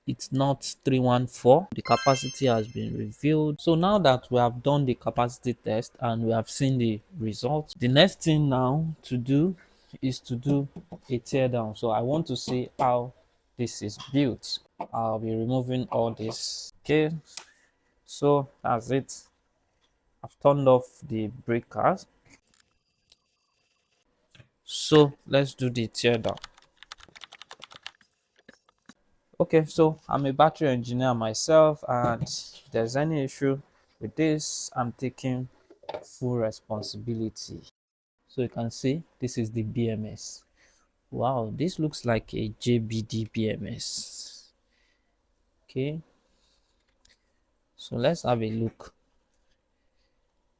it's not 314. The capacity has been revealed. So now that we have done the capacity test and we have seen the results, the next thing now to do is to do a teardown. So I want to see how this is built. I'll be removing all this. Okay, so that's it. I've turned off the breakers. So let's do the teardown. Okay, so I'm a battery engineer myself, and if there's any issue with this, I'm taking full responsibility. So you can see this is the BMS. Wow, this looks like a JBD BMS. Okay, so let's have a look.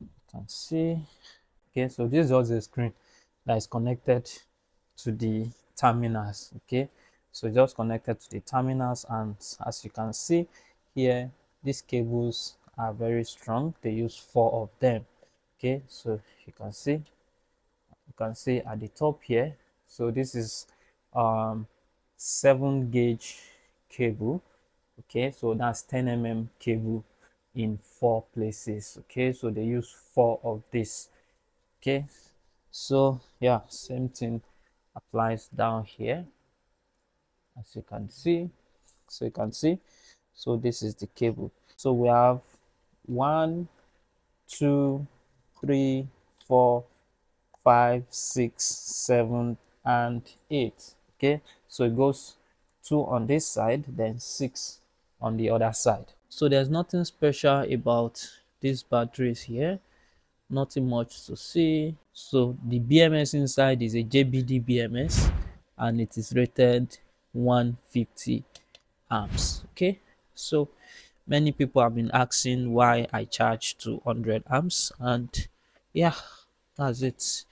You can see. Okay, so this is just a screen that is connected to the terminals. Okay, so just connected to the terminals, and as you can see here, these cables are very strong. They use 4 of them. Okay, so you can see at the top here. So this is 7 gauge cable. Okay, so that's 10 mm cable in 4 places. Okay, so they use 4 of this. Okay, so yeah, same thing applies down here, as you can see. So you can see, so this is the cable. So we have 1, 2, 3, 4, 5, 6, 7, and 8. Okay, so it goes 2 on this side, then 6 on the other side. So there's nothing special about these batteries here, nothing much to see. So the BMS inside is a JBD BMS, and it is rated 150 amps. Okay, so many people have been asking why I charge 200 amps, and yeah, that's it.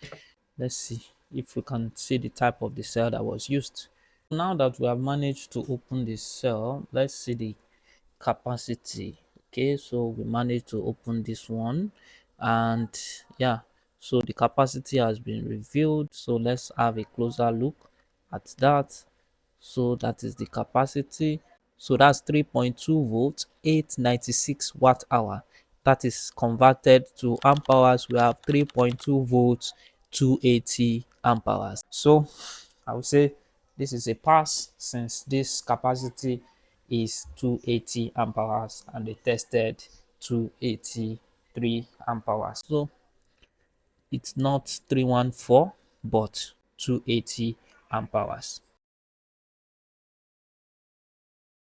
Let's see if we can see the type of the cell that was used. Now that we have managed to open the cell, let's see the capacity. Okay, so we managed to open this one, and yeah, so the capacity has been revealed. So let's have a closer look at that. So that is the capacity. So that's 3.2 volts, 896 watt hour. That is converted to amp hours. We have 3.2 volts, 280 amp hours. So I would say this is a pass, since this capacity is 280 amp hours and they tested 283 amp hours. So it's not 314 but 280 amp hours.